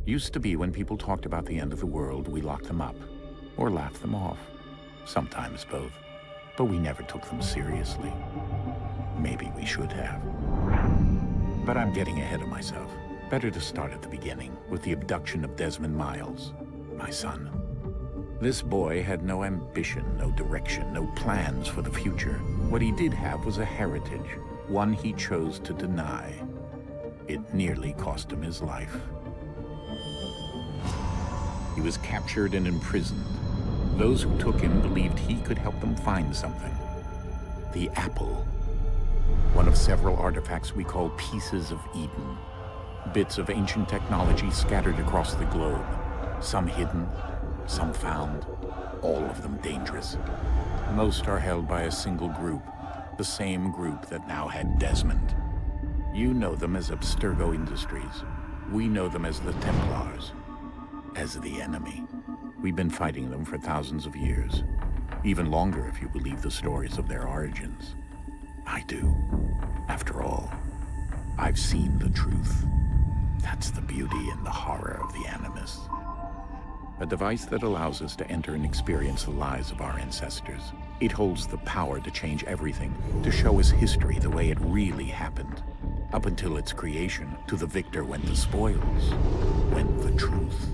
Used to be when people talked about the end of the world, we locked them up, or laughed them off. Sometimes both. But we never took them seriously. Maybe we should have. But I'm getting ahead of myself. Better to start at the beginning, with the abduction of Desmond Miles, my son. This boy had no ambition, no direction, no plans for the future. What he did have was a heritage, one he chose to deny. It nearly cost him his life. He was captured and imprisoned. Those who took him believed he could help them find something. The apple. One of several artifacts we call pieces of Eden. Bits of ancient technology scattered across the globe. Some hidden, some found, all of them dangerous. Most are held by a single group, the same group that now had Desmond. You know them as Abstergo Industries. We know them as the Templars, as the enemy. We've been fighting them for thousands of years, even longer if you believe the stories of their origins. I do. After all, I've seen the truth. That's the beauty and the horror of the Animus. A device that allows us to enter and experience the lives of our ancestors. It holds the power to change everything, to show us history the way it really happened. Up until its creation, to the victor went the spoils, went the truth.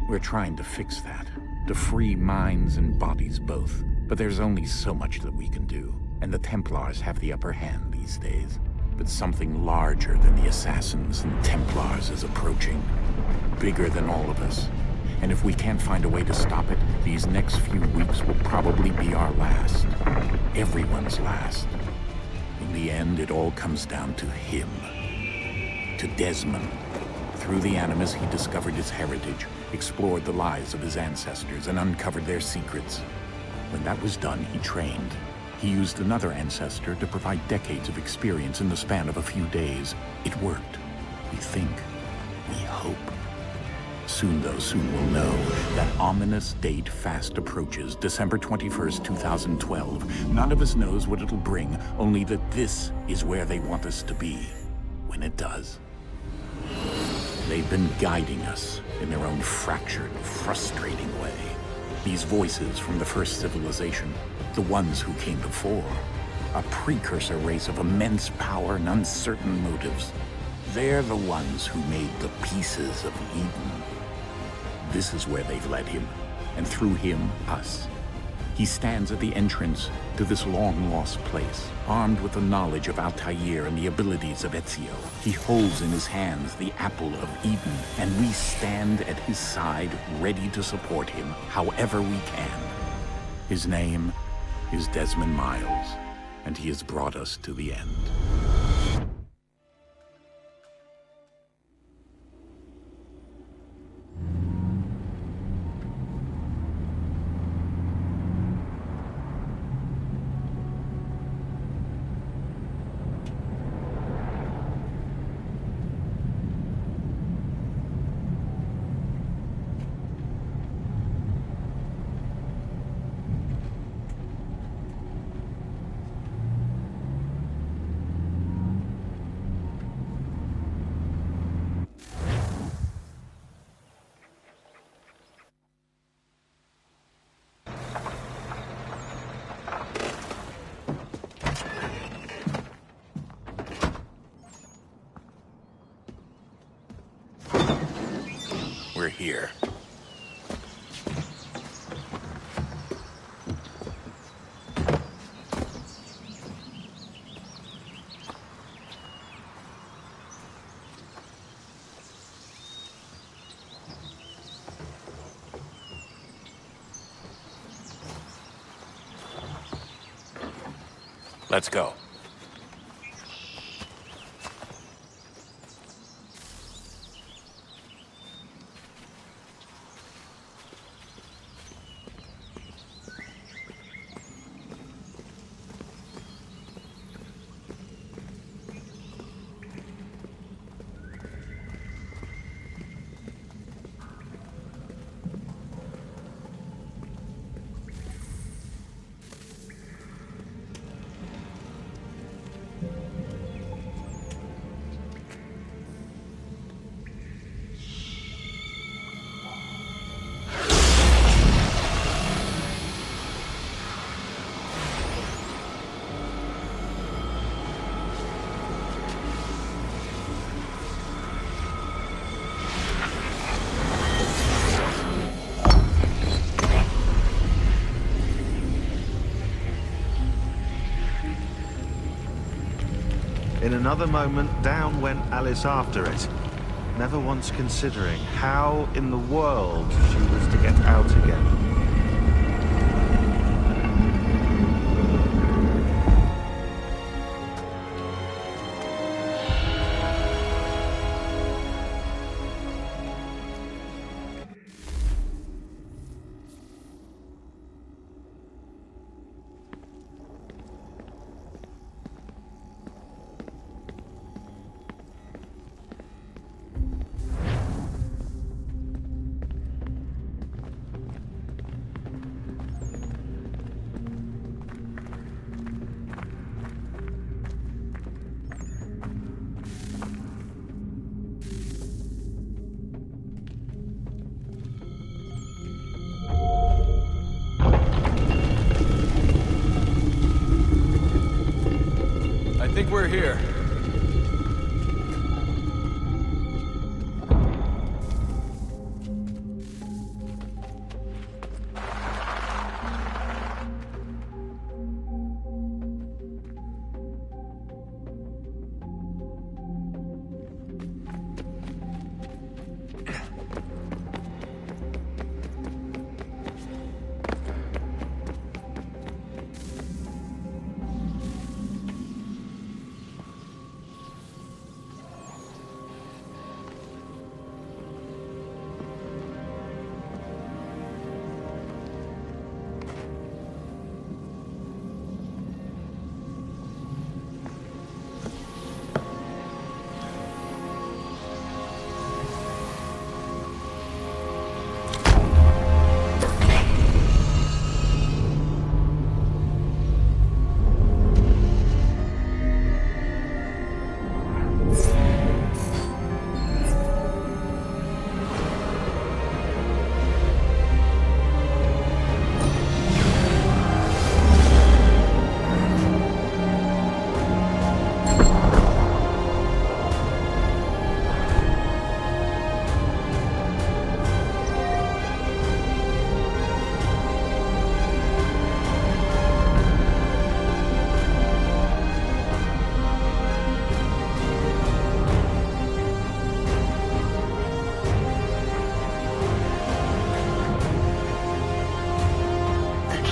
We're trying to fix that, to free minds and bodies both. But there's only so much that we can do, and the Templars have the upper hand these days. But something larger than the Assassins and Templars is approaching, bigger than all of us. And if we can't find a way to stop it, these next few weeks will probably be our last. Everyone's last. In the end, it all comes down to him. To Desmond. Through the Animus, he discovered his heritage, explored the lives of his ancestors, and uncovered their secrets. When that was done, he trained. He used another ancestor to provide decades of experience in the span of a few days. It worked. We think. We hope. Soon, though, soon we'll know. That ominous date fast approaches, December 21st, 2012. None of us knows what it'll bring, only that this is where they want us to be, when it does. They've been guiding us in their own fractured, frustrating way. These voices from the first civilization, the ones who came before, a precursor race of immense power and uncertain motives. They're the ones who made the pieces of Eden. This is where they've led him, and through him, us. He stands at the entrance to this long-lost place, armed with the knowledge of Altair and the abilities of Ezio. He holds in his hands the apple of Eden, and we stand at his side, ready to support him however we can. His name is Desmond Miles, and he has brought us to the end. We're here. Let's go. another moment, down went Alice after it, never once considering how in the world she was to get out again. I think we're here.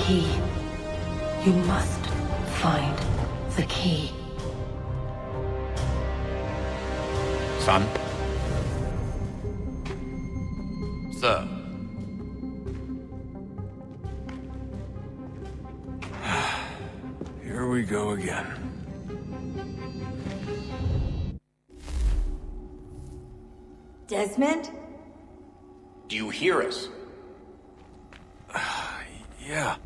Key. You must find the key. Son? Sir. Here we go again. Desmond? Do you hear us? Yeah.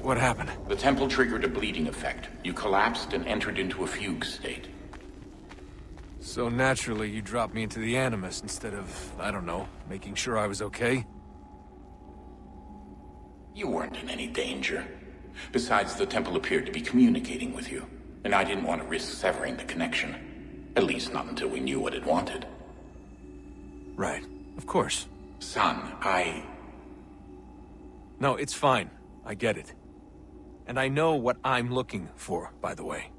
What happened? The temple triggered a bleeding effect. You collapsed and entered into a fugue state. So naturally, you dropped me into the Animus instead of, I don't know, making sure I was okay? You weren't in any danger. Besides, the temple appeared to be communicating with you, and I didn't want to risk severing the connection. At least not until we knew what it wanted. Right. Of course. Son, No, it's fine. I get it. And I know what I'm looking for, by the way.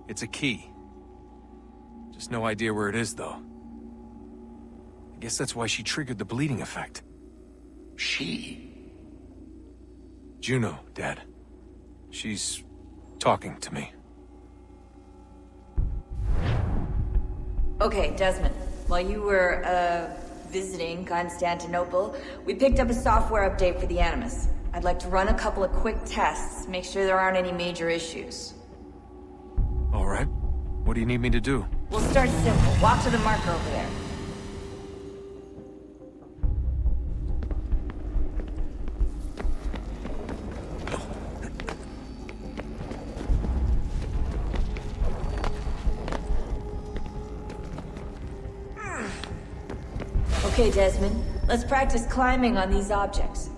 It's a key. Just no idea where it is, though. I guess that's why she triggered the bleeding effect. She? Juno, Dad. She's talking to me. Okay, Desmond. While you were, visiting Constantinople, we picked up a software update for the Animus. I'd like to run a couple of quick tests, make sure there aren't any major issues. All right. What do you need me to do? We'll start simple. Walk to the marker over there. Okay, Desmond. Let's practice climbing on these objects.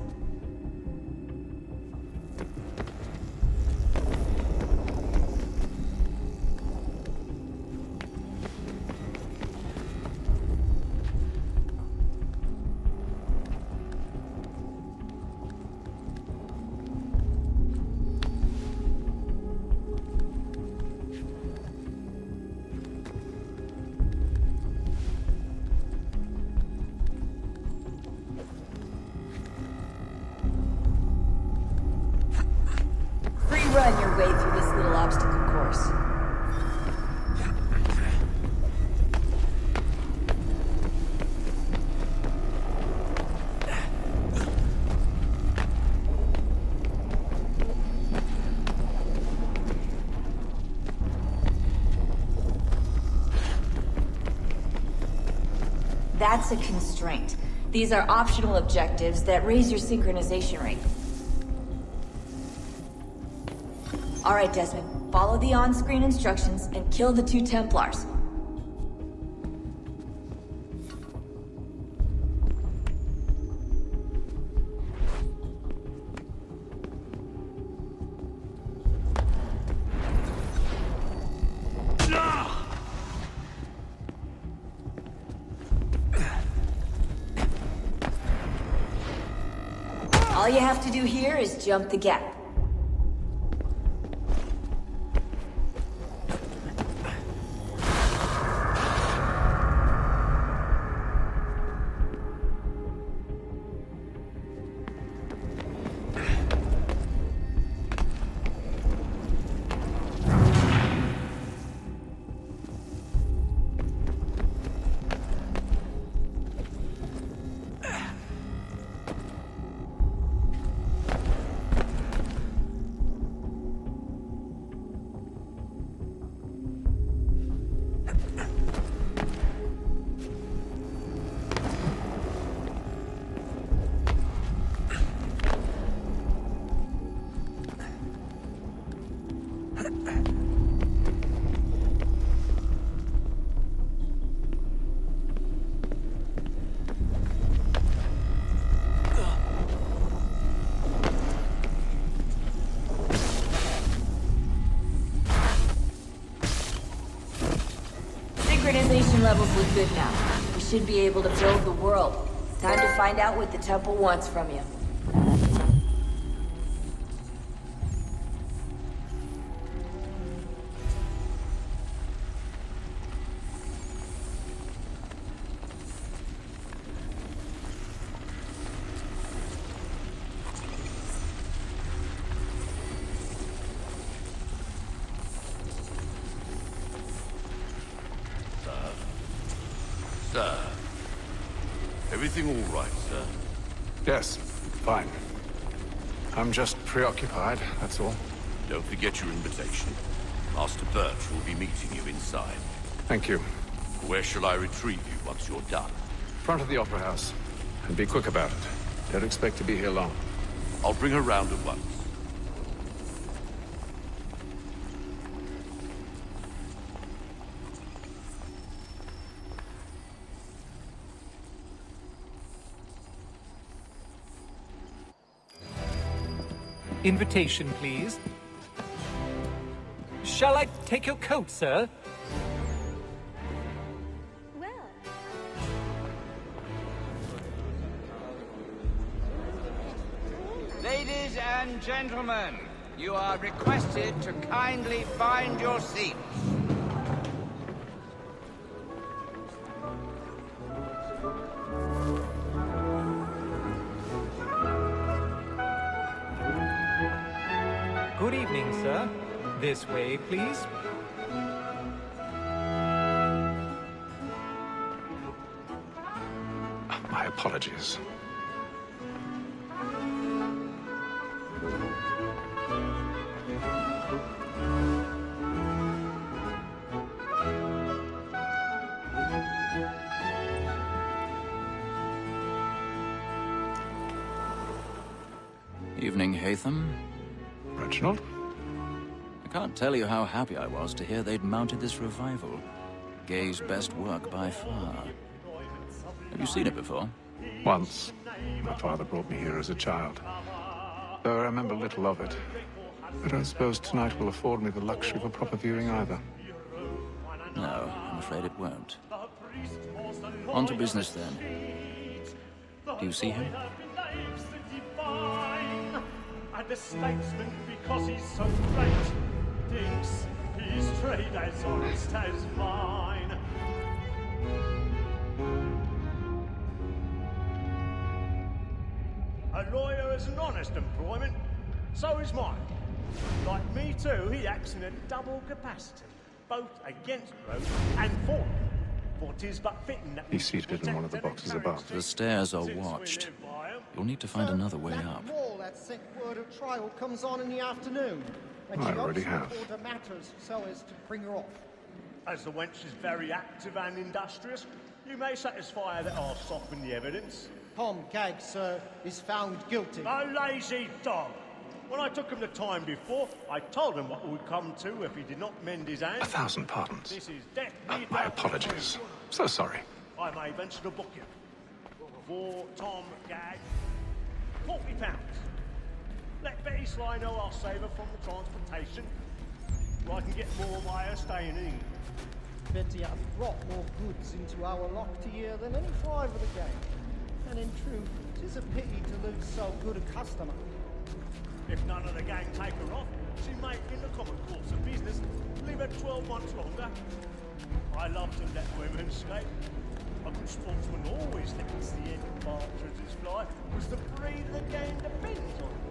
That's a constraint. These are optional objectives that raise your synchronization rate. Alright, Desmond. Follow the on-screen instructions and kill the 2 Templars. All you have to do here is jump the gap. Synchronization levels look good now. We should be able to build the world. Time to find out what the temple wants from you. Sir. Everything all right, sir? Yes, fine. I'm just preoccupied, that's all. Don't forget your invitation. Master Birch will be meeting you inside. Thank you. Where shall I retrieve you once you're done? Front of the Opera House. And be quick about it. Don't expect to be here long. I'll bring her round at once. Invitation, please. Shall I take your coat, sir? Ladies and gentlemen, you are requested to kindly find your seats. Good evening, sir. This way, please. My apologies. Evening, Hatham. Reginald? I can't tell you how happy I was to hear they'd mounted this revival. Gay's best work by far. Have you seen it before? Once. My father brought me here as a child. Though I remember little of it. I don't suppose tonight will afford me the luxury of a proper viewing either. No, I'm afraid it won't. On to business, then. Do you see him? And the statesman, because he's so great, thinks his trade as honest as mine. A lawyer is an honest employment, so is mine. Like me too, he acts in a double capacity, both against growth and for it. For 'tis but fitting that He's seated in one of the boxes above. The stairs are watched. You'll need to find another way up. That sick word of trial comes on in the afternoon. I already have. Order matters so as to bring her off. As the wench is very active and industrious, You may satisfy that I'll soften the evidence. Tom Gag, sir, is found guilty. A lazy dog! When I took him the time before, I told him what it would come to if he did not mend his hands. 1,000 pardons. This is death. My apologies. So sorry. I may venture to book you. For Tom Gag, £40. Let Betty Sly know I'll save her from the transportation, or I can get more by her staying in England. Betty hath brought more goods into our lock here than any five of the gang. And in truth, 'tis a pity to lose so good a customer. If none of the gang take her off, she may, in the common course of business, live her 12 months longer. I love to let women escape. A good sportsman always thinks the end of partridges fly, because the breed of the game depends on it.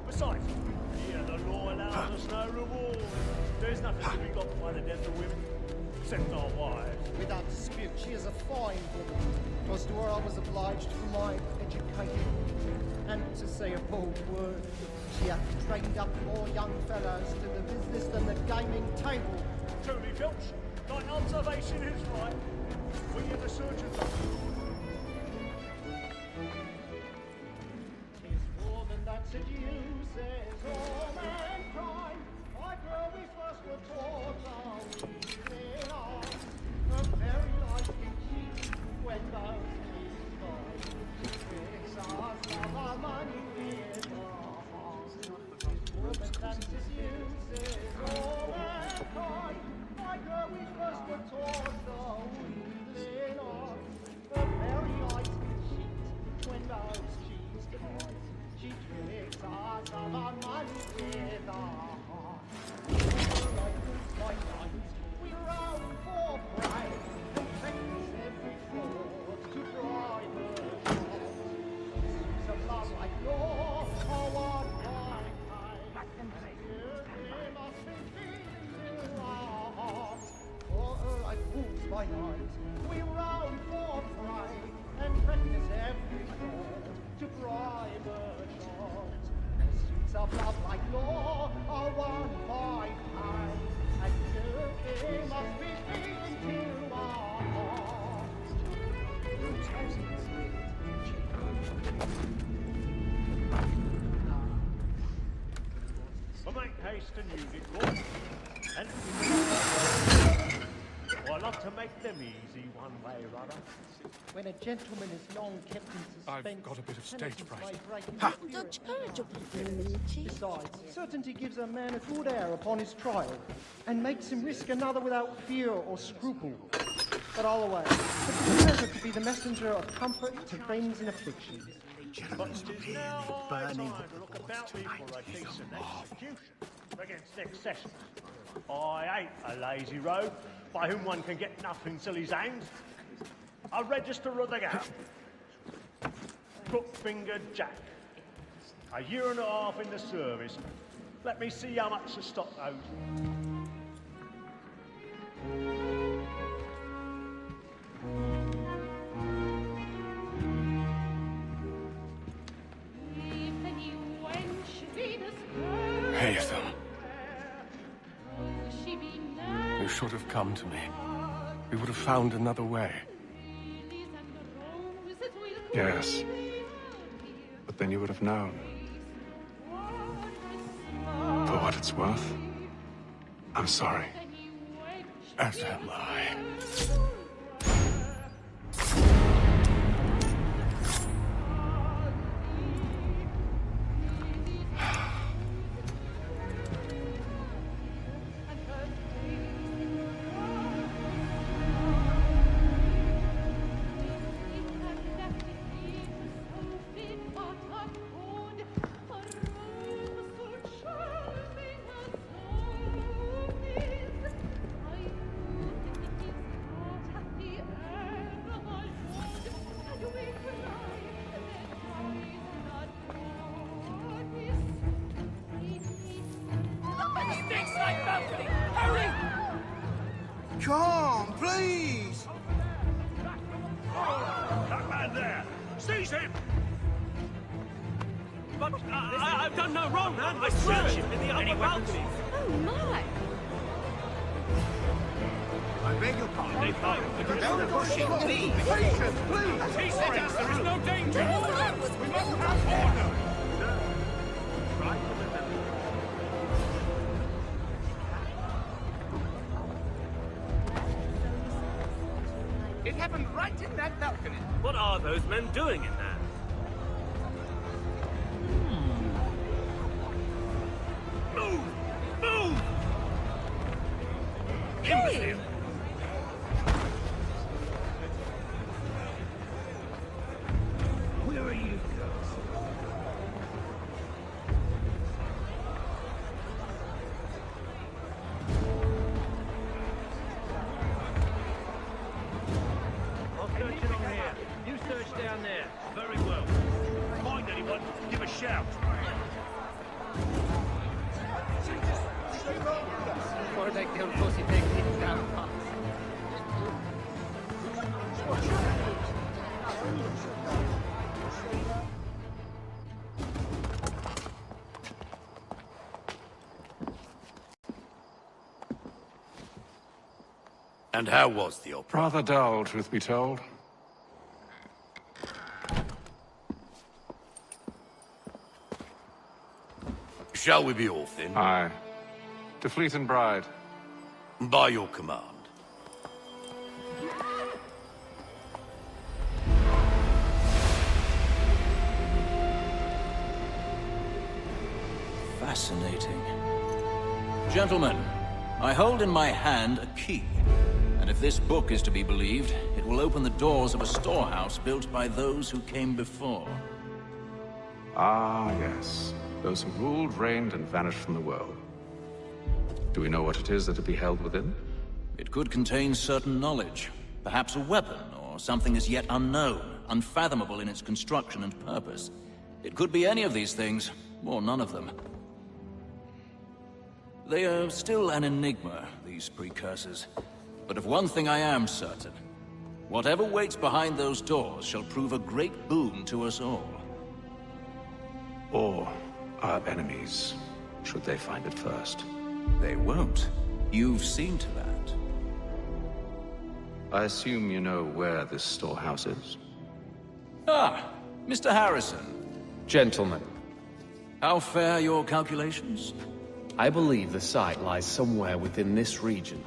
Besides, here the law allows us no reward. There's nothing to be got by the death of women, except our wives. Without dispute, she is a fine woman. 'Twas to her I was obliged for my education. And to say a bold word, she hath trained up more young fellows to the business than the gaming table. Truly, Filch, thy observation is right. We in the surgeon's office. Tis more than that seduces all mankind. My girl we first were taught how we are. Her very life in cheat when those things die. She tricks us of our money with our hearts. Tis more than that seduces all mankind. My girl we first were taught how we are. Her very life in cheat when those cheats die. She tricks us of our money with our hearts. Like this, like lions, we roam for prey and practice every fraud to bribe her shots. Suits of love like law are what I pay. They must be feeding to our hearts. For her like wolves by night, we roam for prey and practice every fraud to bribe her shots. Suits of love like law are won by pay, and they must be feeding to our hearts. I make haste and use it, Lord. And I love to make them easy one way or other. When a gentleman is long kept in suspense, I've got a bit of stage fright. Besides, certainty gives a man a good air upon his trial, and makes him risk another without fear or scruple. But all the way, it's a pleasure to be the messenger of comfort to friends in affliction. But it is now my time to look about me for a decent execution against next session. I ain't a lazy rogue by whom one can get nothing till he's hanged. A register of the gang. Crook-fingered Jack. A year and a half in the service. Let me see how much the stock owes. Haytham. You should have come to me. We would have found another way. Yes. But then you would have known. For what it's worth, I'm sorry. As am I. Come, please! That man there! Seize him! But I've done no wrong, man. I swear it. In the upper balcony. Oh, my. I beg your pardon. They fired. Don't push it, please. Patience, please. He said us there is no danger. We must have order. It happened right in that balcony. What are those men doing in there? Move! Move! Hey! Where are you? I'll search it on here. You search down there. Very well. Find anyone, give a shout. Before they kill pussy, they keep down fast. And how was the opera? Rather dull, truth be told. Shall we be off then? Aye. To Fleet and Bride. By your command. Fascinating. Gentlemen, I hold in my hand a key. And if this book is to be believed, it will open the doors of a storehouse built by those who came before. Ah, yes. Those who ruled, reigned, and vanished from the world. Do we know what it is that will be held within? It could contain certain knowledge. Perhaps a weapon, or something as yet unknown, unfathomable in its construction and purpose. It could be any of these things, or none of them. They are still an enigma, these precursors. But of one thing I am certain. Whatever waits behind those doors shall prove a great boon to us all. Or our enemies, should they find it first. They won't. You've seen to that. I assume you know where this storehouse is? Ah, Mr. Harrison. Gentlemen, How fare your calculations? I believe the site lies somewhere within this region.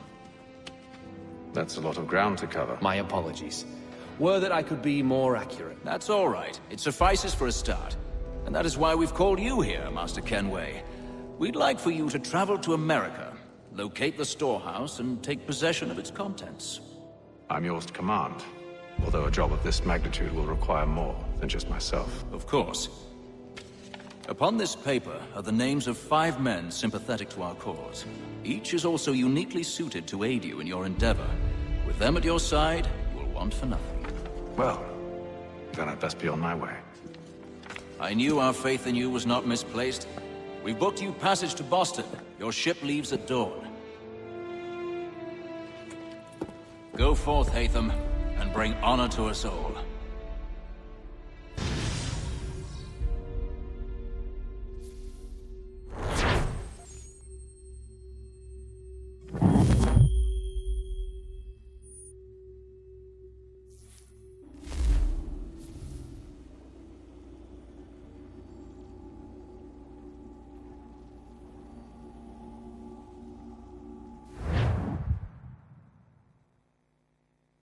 That's a lot of ground to cover. My apologies. Were that I could be more accurate. That's all right. It suffices for a start. And that is why we've called you here, Master Kenway. We'd like for you to travel to America, locate the storehouse, and take possession of its contents. I'm yours to command. Although a job of this magnitude will require more than just myself. Of course. Upon this paper are the names of 5 men sympathetic to our cause. Each is also uniquely suited to aid you in your endeavor. With them at your side, you will want for nothing. Well, then I'd best be on my way. I knew our faith in you was not misplaced. We've booked you passage to Boston. Your ship leaves at dawn. Go forth, Hatham, and bring honor to us all.